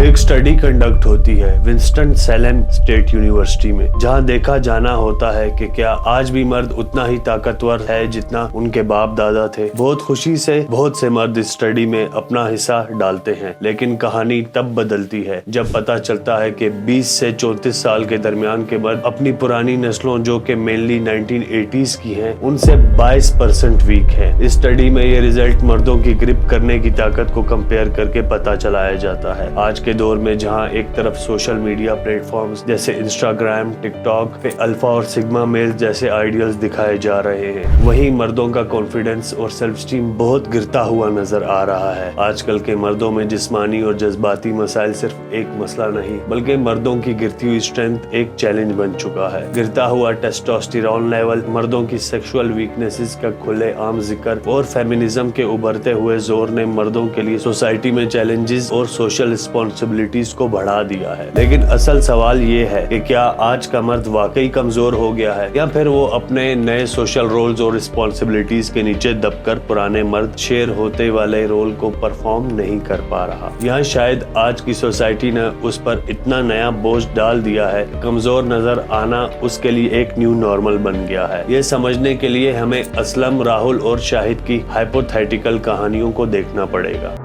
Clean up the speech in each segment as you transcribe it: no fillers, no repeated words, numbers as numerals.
एक study conduct होती है विंस्टन सैलम स्टेट यूनिवर्सिटी में, जहां देखा जाना होता है कि क्या आज भी मर्द उतना ही ताकतवर है जितना उनके बाप दादा थे। बहुत खुशी से बहुत से मर्द इस स्टडी में अपना हिस्सा डालते हैं, लेकिन कहानी तब बदलती है जब पता चलता है कि 20 से 34 साल के दरमियान के मर्द अपनी पुरानी नस्लों जो कि मेनली 1980s की हैं, उनसे 22% वीक है। इस स्टडी में ये रिजल्ट मर्दों की ग्रिप करने की ताकत को कंपेयर करके पता चलाया जाता है। आज के दौर में जहां एक तरफ सोशल मीडिया प्लेटफॉर्म्स जैसे इंस्टाग्राम, टिकटॉक पे अल्फा और सिग्मा मेल जैसे आइडियल्स दिखाए जा रहे हैं, वहीं मर्दों का कॉन्फिडेंस और सेल्फ स्टीम बहुत गिरता हुआ नजर आ रहा है। आजकल के मर्दों में जिस्मानी और जज्बाती मसाइल सिर्फ एक मसला नहीं, बल्कि मर्दों की गिरती हुई स्ट्रेंथ एक चैलेंज बन चुका है। गिरता हुआ टेस्टोस्टेरोन लेवल, मर्दों की सेक्सुअल वीकनेसेस का खुले आम जिक्र और फेमिनिज्म के उभरते हुए जोर ने मर्दों के लिए सोसाइटी में चैलेंजेस और सोशल रिस्पॉन्सिबिलिटीज को बढ़ा दिया है। लेकिन असल सवाल ये है कि क्या आज का मर्द वाकई कमजोर हो गया है, या फिर वो अपने नए सोशल रोल्स और रिस्पॉन्सिबिलिटीज के नीचे दबकर पुराने मर्द शेर होते वाले रोल को परफॉर्म नहीं कर पा रहा। यहाँ शायद आज की सोसाइटी ने उस पर इतना नया बोझ डाल दिया है, कमजोर नजर आना उसके लिए एक न्यू नॉर्मल बन गया है। ये समझने के लिए हमें असलम, राहुल और शाहिद की हाइपोथेटिकल कहानियों को देखना पड़ेगा।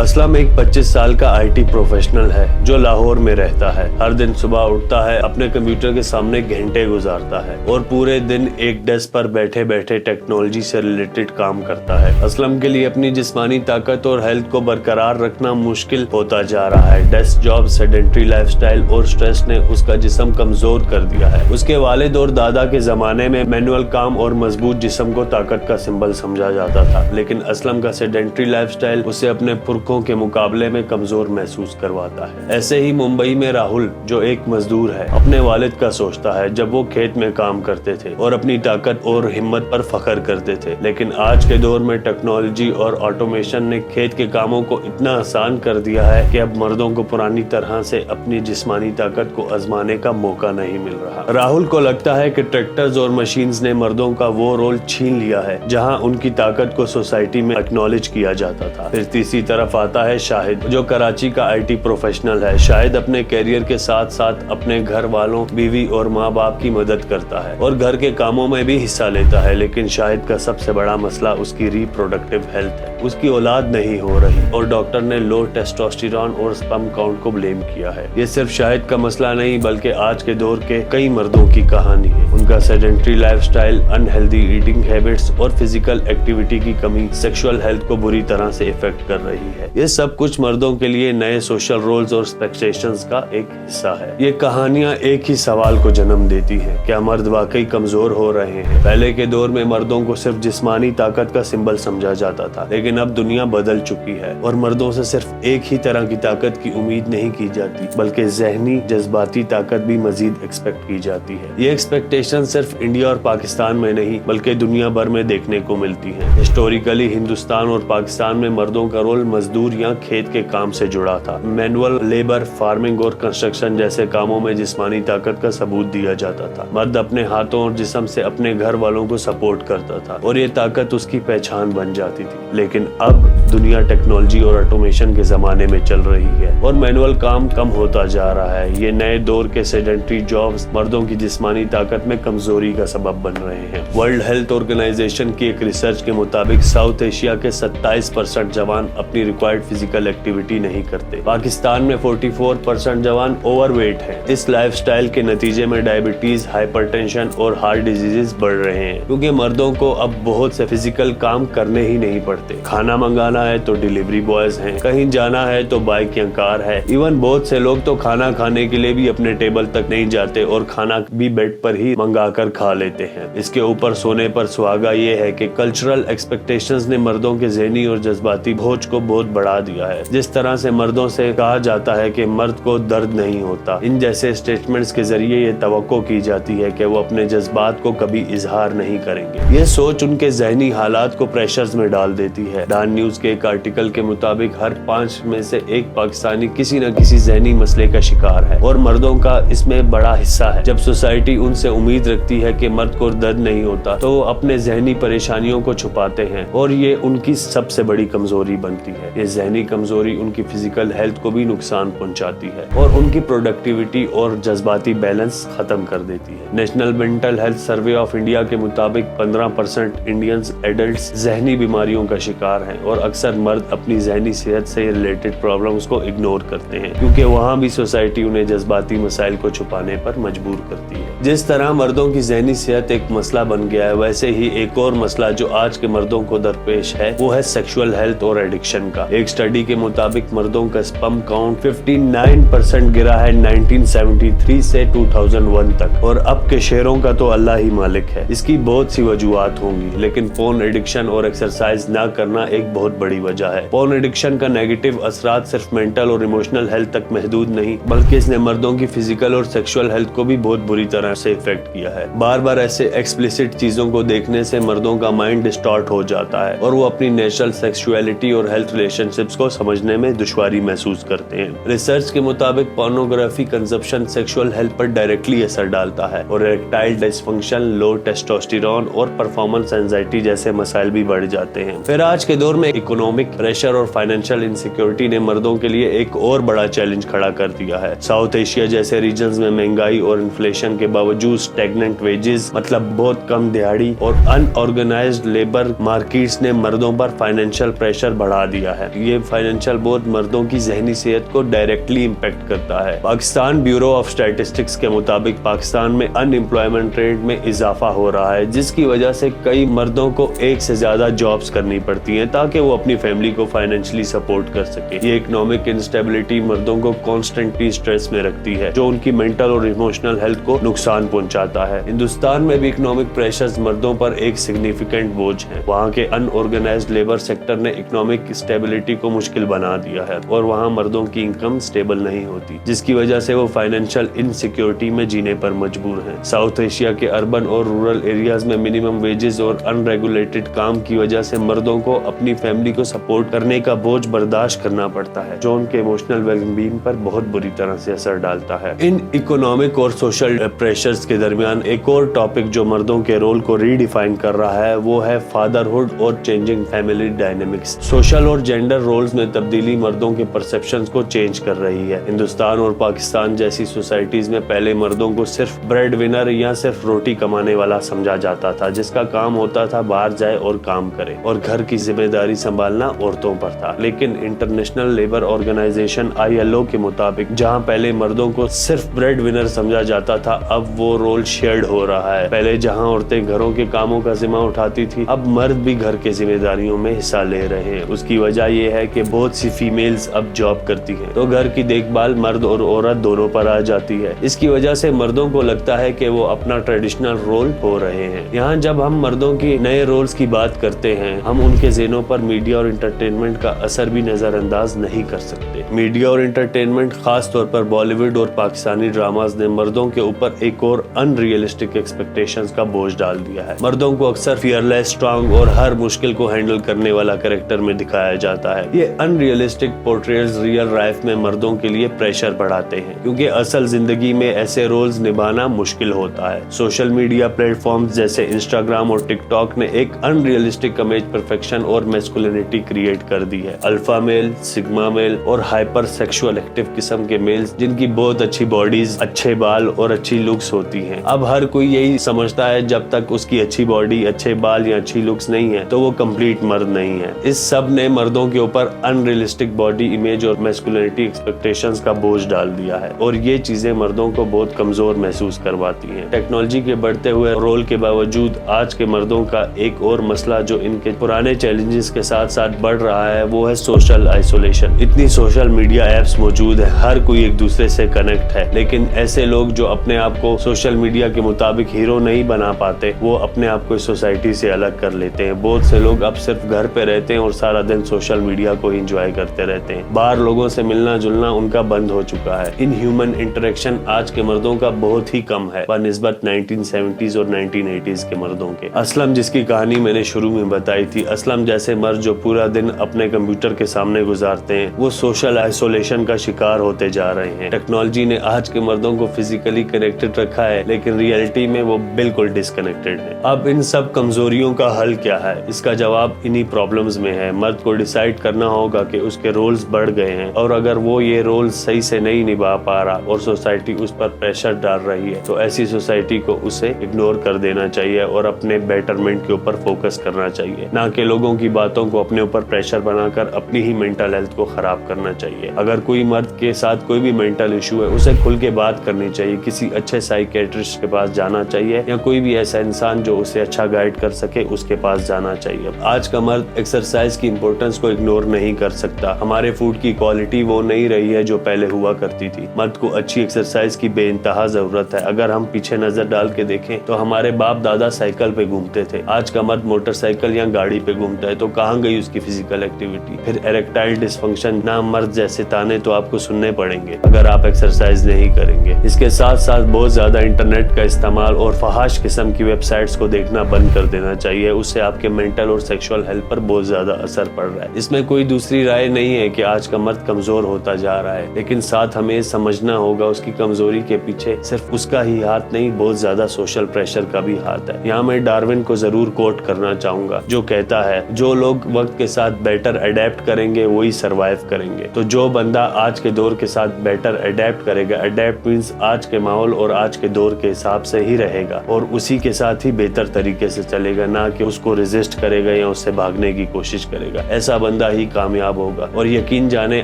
असलम एक 25 साल का आईटी प्रोफेशनल है जो लाहौर में रहता है। हर दिन सुबह उठता है, अपने कंप्यूटर के सामने घंटे गुजारता है और पूरे दिन एक डेस्क पर बैठे बैठे टेक्नोलॉजी से रिलेटेड काम करता है। असलम के लिए अपनी जिस्मानी ताकत और हेल्थ को बरकरार रखना मुश्किल होता जा रहा है। डेस्क जॉब, सेडेंट्री लाइफस्टाइल और स्ट्रेस ने उसका जिस्म कमजोर कर दिया है। उसके वालिद और दादा के जमाने में मैनुअल काम और मजबूत जिस्म को ताकत का सिंबल समझा जाता था, लेकिन असलम का सेडेंट्री लाइफस्टाइल उसे अपने पुरखों के मुकाबले में कमजोर महसूस करवाता है। ऐसे ही मुंबई में राहुल, जो एक मजदूर है, अपने वालिद का सोचता है जब वो खेत में काम करते थे और अपनी ताकत और हिम्मत पर फख्र करते थे। लेकिन आज के दौर में टेक्नोलॉजी और ऑटोमेशन ने खेत के कामों को इतना आसान कर दिया है कि अब मर्दों को पुरानी तरह से अपनी जिस्मानी ताकत को आजमाने का मौका नहीं मिल रहा। राहुल को लगता है कि ट्रैक्टर्स और मशीन्स ने मर्दों का वो रोल छीन लिया है जहां उनकी ताकत को सोसाइटी में एक्नॉलेज किया जाता था। फिर तीसरी तरफ आता है शाहिद, जो कराची का आईटी प्रोफेशनल है। शाहिद अपने कैरियर के साथ साथ अपने घर वालों, बीवी और माँ बाप की मदद करता है और घर के कामों में भी हिस्सा लेता है। लेकिन शाहिद का सबसे बड़ा मसला उसकी रिप्रोडक्टिव हेल्थ है। उसकी औलाद नहीं हो रही और डॉक्टर ने लो टेस्टोस्टेरोन और स्पर्म काउंट को ब्लेम किया है। ये सिर्फ शाहिद का मसला नहीं, बल्कि आज के दौर के कई मर्दों की कहानी है। उनका sedentary lifestyle, unhealthy eating habits और फिजिकल एक्टिविटी की कमी सेक्सुअल हेल्थ को बुरी तरह से इफेक्ट कर रही है। ये सब कुछ मर्दों के लिए नए सोशल रोल्स और एक्सपेक्टेशंस का एक हिस्सा है। ये कहानियां एक ही सवाल को जन्म देती हैं, क्या मर्द वाकई कमजोर हो रहे हैं? पहले के दौर में मर्दों को सिर्फ जिस्मानी ताकत का सिंबल समझा जाता था, लेकिन अब दुनिया बदल चुकी है और मर्दों से सिर्फ एक ही तरह की ताकत की उम्मीद नहीं की जाती, बल्कि ज़हनी जज्बाती ताकत भी मजीद एक्सपेक्ट की जाती है। ये एक्सपेक्टेशन सिर्फ इंडिया और पाकिस्तान में नहीं, बल्कि दुनिया भर में देखने को मिलती है। हिस्टोरिकली हिंदुस्तान और पाकिस्तान में मर्दों का रोल मजदूर या खेत के काम से जुड़ा था। मैनुअल लेबर, फार्मिंग और कंस्ट्रक्शन जैसे कामों में जिस्मानी ताकत का सबूत दिया जाता था। मर्द अपने हाथों और जिस्म से अपने घर वालों को सपोर्ट करता था और ये ताकत उसकी पहचान बन जाती थी। लेकिन अब दुनिया टेक्नोलॉजी और ऑटोमेशन के जमाने में चल रही है और मैनुअल काम कम होता जा रहा है। ये नए दौर के सेडेंट्री जॉब्स मर्दों की जिस्मानी ताकत में कमजोरी का सबब बन रहे हैं। वर्ल्ड हेल्थ ऑर्गेनाइजेशन की एक रिसर्च के मुताबिक साउथ एशिया के 27% जवान अपनी रिक्वायर्ड फिजिकल एक्टिविटी नहीं करते। पाकिस्तान में 44% जवान ओवरवेट हैं। इस लाइफस्टाइल के नतीजे में डायबिटीज, हाइपरटेंशन और हार्ट डिजीजेस बढ़ रहे हैं, क्योंकि मर्दों को अब बहुत से फिजिकल काम करने ही नहीं पड़ते। खाना मंगाना है तो डिलीवरी बॉयज हैं, कहीं जाना है तो बाइक या कार है। इवन बहुत से लोग तो खाना खाने के लिए भी अपने टेबल तक नहीं जाते और खाना भी बेड पर ही मंगा कर खा लेते हैं। इसके ऊपर सोने पर सुहागा ये है कि कल्चरल एक्सपेक्टेशंस ने मर्दों के ज़हनी और जज्बाती बोझ को बहुत बढ़ा دیا ہے. جس طرح سے مردوں سے کہا جاتا ہے کہ مرد کو درد نہیں ہوتا, ان جیسے اسٹیٹمنٹس کے ذریعے یہ توقع کی جاتی ہے کہ وہ اپنے جذبات کو کبھی اظہار نہیں کریں گے. یہ سوچ ان کے ذہنی حالات کو پریشرز میں ڈال دیتی ہے. ڈان نیوز کے ایک آرٹیکل کے مطابق ہر 5 میں سے ایک پاکستانی کسی نہ کسی ذہنی مسئلے کا شکار ہے, اور مردوں کا اس میں بڑا حصہ ہے. جب سوسائٹی ان سے امید رکھتی ہے کہ مرد کو درد نہیں ہوتا تو وہ اپنے ذہنی پریشانیوں کو چھپاتے ہیں, اور یہ ان کی سب سے بڑی کمزوری بنتی ہے. یہ ذہنی کمزوری ان کی فزیکل ہیلتھ کو بھی نقصان پہنچاتی ہے اور ان کی پروڈکٹیوٹی اور جذباتی بیلنس ختم کر دیتی ہے. National mental health survey of India کے مطابق 15% انڈینز ایڈلٹس ذہنی بیماریوں کا شکار ہیں, اور اکثر مرد اپنی ذہنی صحت سے ریلیٹڈ پرابلمز کو اگنور کرتے ہیں کیونکہ وہاں بھی سوسائٹی انہیں جذباتی مسائل کو چھپانے پر مجبور کرتی ہے. جس طرح مردوں کی ذہنی صحت ایک مسئلہ بن گیا ہے, ویسے ہی ایک اور مسئلہ جو آج کے مردوں کو درپیش ہے وہ ہے سیکشول ہیلتھ اور ایڈکشن کا. ایک سٹڈی کے مطابق مردوں کا سپرم کاؤنٹ 59% گرا ہے 1973 سے 2001 تک, اور اب کے شہروں کا تو اللہ ہی مالک ہے. اس کی بہت سی وجوہات ہوں گی, لیکن پورن ایڈکشن اور ایکسرسائز نہ کرنا ایک بہت بڑی وجہ ہے. پورن ایڈکشن کا نیگیٹو اثرات صرف مینٹل اور ایموشنل ہیلتھ تک محدود نہیں, بلکہ اس نے مردوں کی فزیکل اور سیکشول ہیلتھ کو بھی بہت بری طرح سے افیکٹ کیا ہے. بار بار ایسے ایکسپلیسٹ چیزوں کو دیکھنے سے مردوں کا مائنڈ ڈسٹارٹ ہو جاتا ہے اور وہ اپنی نیچرل سیکسولیٹی اور ہیلتھ ریلیشن شپس کو سمجھنے میں دشواری محسوس کرتے ہیں. ریسرچ کے مطابق پورنوگرافی کنزپشن سیکشول ہیلتھ پر ڈائریکٹلی اثر ڈالتا ہے, اور ایریکٹائل ڈسفنکشن, لو ٹیسٹوسٹیرون اور پرفارمنس اینزائٹی جیسے مسائل بھی بڑھ جاتے ہیں. پھر آج کے دور میں اکنامک پریشر اور فائنینشیل انسیکیورٹی نے مردوں کے لیے ایک اور بڑا چیلنج کھڑا کر دیا ہے. ساؤتھ ایشیا جیسے ریجنز میں مہنگائی اور انفلیشن کے باوجود اسٹیگننٹ ویجز مطلب بہت کم دہاڑی اور ان آرگنائزڈ لیبر مارکیٹس نے مردوں پر فائنینشیل پریشر بڑھا دیا ہے. یہ فائنینشیل بوجھ مردوں کی ذہنی صحت کو ڈائریکٹلی امپیکٹ کرتا ہے. پاکستان بیورو آف اسٹیٹسٹکس کے مطابق پاکستان میں ان امپلائمنٹ ریٹ میں اضافہ ہو رہا ہے, جس کی وجہ سے کئی مردوں کو ایک سے زیادہ جابز کرنی پڑتی ہیں تاکہ وہ اپنی فیملی کو فائنینشلی سپورٹ کر سکے. یہ اکنامک انسٹیبلٹی مردوں کو کانسٹنٹلی سٹریس میں رکھتی ہے, جو ان کی مینٹل اور ایموشنل ہیلتھ کو نقصان پہنچاتا ہے. ہندوستان میں بھی اکنامک پریشرز مردوں پر ایک سگنیفیکنٹ بوجھ ہیں. وہاں کے ان آرگنائزڈ لیبر سیکٹر نے اکنامک اسٹیبلٹی کو مشکل بنا دیا ہے, اور وہاں مردوں کی انکم اسٹیبل نہیں ہوتی, جس کی وجہ سے وہ فائنینشیل انسیکیورٹی میں جینے پر مجبور ہیں. ساؤتھ ایشیا کے اربن اور رورل ایریاز میں منیمم ویجز اور ان ریگولیٹڈ کام کی وجہ سے مردوں کو اپنی فیملی کو سپورٹ کرنے کا بوجھ برداشت کرنا پڑتا ہے, جو ان کے ایموشنل ویل بینگ پر بہت بری طرح سے اثر ڈالتا ہے. ان اکنامک اور سوشل پریشرز کے درمیان ایک اور ٹاپک جو مردوں کے رول کو ری ڈیفائن کر رہا ہے وہ ہے فادرہڈ اور چینجنگ فیملی ڈائنامکس. سوشل اور جینڈر رولز میں تبدیلی مردوں کے پرسپشنز کو چینج کر رہی ہے. ہندوستان اور پاکستان جیسی سوسائٹیز میں پہلے مردوں کو صرف بریڈ ونر یا صرف روٹی کمانے والا سمجھا جاتا تھا, جس کا کام ہوتا تھا باہر جائے اور کام کرے, اور گھر کی ذمہ داری سنبھالنا عورتوں پر تھا. لیکن انٹرنیشنل لیبر آرگنائزیشن ILO کے مطابق جہاں پہلے مردوں کو صرف بریڈ ونر سمجھا جاتا تھا, اب وہ رول شیئرڈ ہو رہا ہے. پہلے جہاں عورتیں گھروں کے کاموں کا ذمہ اٹھاتی تھی, اب مرد بھی گھر کے ذمہ داریوں میں حصہ لے رہے ہیں. اس کی وجہ یہ ہے کہ بہت سی فیمیلز اب جاب کرتی ہیں, تو گھر کی دیکھ بھال مرد اور عورت دونوں پر آ جاتی ہے. اس کی وجہ سے مردوں کو لگتا ہے کہ وہ اپنا ٹریڈیشنل رول ہو رہے ہیں. یہاں جب ہم مردوں کی نئے رولز کی بات کرتے ہیں, ہم ان کے ذہنوں پر میڈیا اور انٹرٹینمنٹ کا اثر بھی نظر انداز نہیں کر سکتے. میڈیا اور انٹرٹینمنٹ خاص طور پر بالی ووڈ اور پاکستانی ڈراماز نے مردوں کے اوپر ایک اور ان ریئلسٹک ایکسپیکٹیشنز کا بوجھ ڈال دیا ہے. مردوں کو اکثر فیئرلیس, اسٹرانگ اور ہر مشکل کو ہینڈل کرنے والا کریکٹر میں دکھایا جاتا ہے. یہ ان ریئلسٹک پورٹریز ریئل لائف میں مردوں کے لیے پریشر بڑھاتے ہیں, کیونکہ اصل زندگی میں ایسے رولز نبھانا مشکل ہوتا ہے. سوشل میڈیا پلیٹ فارمز جیسے انسٹاگرام اور ٹک ٹاک نے ایک ان ریئلسٹک امیج پرفیکشن اور میسکولینٹی کریٹ کر دی ہے. الفا میل, سگما میل اور ہائپر سیکشول ایکٹیو قسم کے میلز جن کی بہت اچھی باڈیز, اچھے بال اور اچھی لکس ہوتی ہیں. اب ہر کوئی یہی سمجھتا ہے جب تک اس کی اچھی باڈی, اچھے بال یا اچھی لکس نہیں ہے تو وہ کمپلیٹ مرد نہیں ہے. اس سب نے مردوں کے اوپر ان ریئلسٹک باڈی امیج اور میسکولینٹی ایکسپیکٹیشنز کا بوجھ ڈال دیا ہے, اور یہ چیزیں مردوں کو بہت کمزور محسوس کرواتی ہیں. ٹیکنالوجی کے بڑھتے ہوئے رول کے باوجود آج کے مردوں کا ایک اور مسئلہ جو ان کے پرانے چیلنجز کے ساتھ ساتھ بڑھ رہا ہے وہ ہے سوشل آئسولیشن. اتنی سوشل میڈیا ایپس موجود ہیں, ہر کوئی ایک دوسرے سے کنیکٹ ہے, لیکن ایسے لوگ جو اپنے آپ کو سوشل میڈیا کے مطابق ہیرو نہیں بنا پاتے, وہ اپنے آپ کو سوسائٹی سے الگ کر لیتے ہیں. بہت سے لوگ اب صرف گھر پہ رہتے ہیں اور سارا دن سوشل میڈیا मीडिया को एंजॉय करते रहते हैं। बाहर लोगों से मिलना जुलना उनका बंद हो चुका है। इन ह्यूमन इंटरेक्शन आज के मर्दों का बहुत ही कम है बनिस्बत 1970s और 1980s के मर्दों के। असलम, जिसकी कहानी मैंने शुरू में बताई थी, असलम जैसे मर्द जो पूरा दिन अपने कंप्यूटर के सामने गुजारते हैं, वो सोशल आइसोलेशन का शिकार होते जा रहे हैं। टेक्नोलॉजी ने आज के मर्दों को फिजिकली कनेक्टेड रखा है, लेकिन रियलिटी में वो बिल्कुल डिस्कनेक्टेड है। अब इन सब कमजोरियों का हल क्या है? इसका जवाब इन्हीं प्रॉब्लम्स में है। मर्द को डिसाइड करना होगा कि उसके रोल्स बढ़ गए हैं, और अगर वो ये रोल सही से नहीं निभा पा रहा और सोसाइटी उस पर प्रेशर डाल रही है, तो ऐसी सोसाइटी को उसे इग्नोर कर देना चाहिए और अपने बेटरमेंट के ऊपर फोकस करना चाहिए, ना कि लोगों की बातों को अपने ऊपर प्रेशर बनाकर अपनी ही मेंटल हेल्थ को खराब करना चाहिए। अगर कोई मर्द के साथ कोई भी मेंटल इशू है, उसे खुल के बात करनी चाहिए, किसी अच्छे साइकियाट्रिस्ट के पास जाना चाहिए, या कोई भी ऐसा इंसान जो उसे अच्छा गाइड कर सके उसके पास जाना चाहिए। आज का मर्द एक्सरसाइज की इंपॉर्टेंस को इग्नोर नहीं कर सकता। हमारे फूड की क्वालिटी वो नहीं रही है जो पहले हुआ करती थी। मर्द को अच्छी एक्सरसाइज की बेइंतहा जरूरत है। अगर हम पीछे नजर डाल के देखें तो हमारे बाप दादा साइकिल पे घूमते थे, आज का मर्द मोटरसाइकिल या गाड़ी पे घूमता है, तो कहाँ गई उसकी फिजिकल एक्टिविटी? फिर इरेक्टाइल डिसफंक्शन, ना मर्द जैसे ताने तो आपको सुनने पड़ेंगे अगर आप एक्सरसाइज नहीं करेंगे। इसके साथ साथ बहुत ज्यादा इंटरनेट का इस्तेमाल और फहाश किस्म की वेबसाइट्स को देखना बंद कर देना चाहिए। उससे आपके मेंटल और सेक्सुअल हेल्थ पर बहुत ज्यादा असर पड़ रहा है। इसमें कोई दूसरी राय नहीं है कि आज का मर्द कमजोर होता जा रहा है, लेकिन साथ हमें समझना होगा उसकी कमजोरी के पीछे सिर्फ उसका ही हाथ नहीं, बहुत ज्यादा सोशल प्रेशर का भी हाथ है। यहाँ मैं डार्विन को जरूर कोट करना चाहूंगा, जो कहता है जो लोग वक्त के साथ बेटर अडेप्ट करेंगे वही सरवाइव करेंगे। तो जो बंदा आज के दौर के साथ बेटर अडेप्ट करेगा, अडेप्ट मींस आज के माहौल और आज के दौर के हिसाब से ही रहेगा और उसी के साथ ही बेहतर तरीके से चलेगा, ना कि उसको रेजिस्ट करेगा या उससे भागने की कोशिश करेगा। ऐसा बंदा ही कामयाब होगा। और यकीन जाने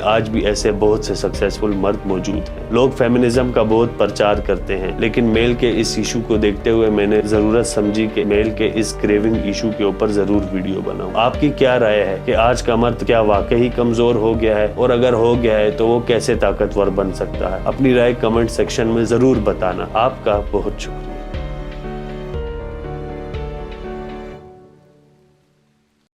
आज भी ऐसे बहुत से सक्सेसफुल मर्द मौजूद हैं। लोग फेमिनिज्म का बहुत प्रचार करते हैं, लेकिन मेल के इस इशू को देखते हुए मैंने जरूरत समझी कि मेल के इस क्रेविंग इशू के ऊपर जरूर वीडियो बनाऊं। आपकी क्या राय है कि आज का मर्द क्या वाकई कमजोर हो गया है, और अगर हो गया है तो वो कैसे ताकतवर बन सकता है? अपनी राय कमेंट सेक्शन में जरूर बताना। आपका बहुत शुक्रिया।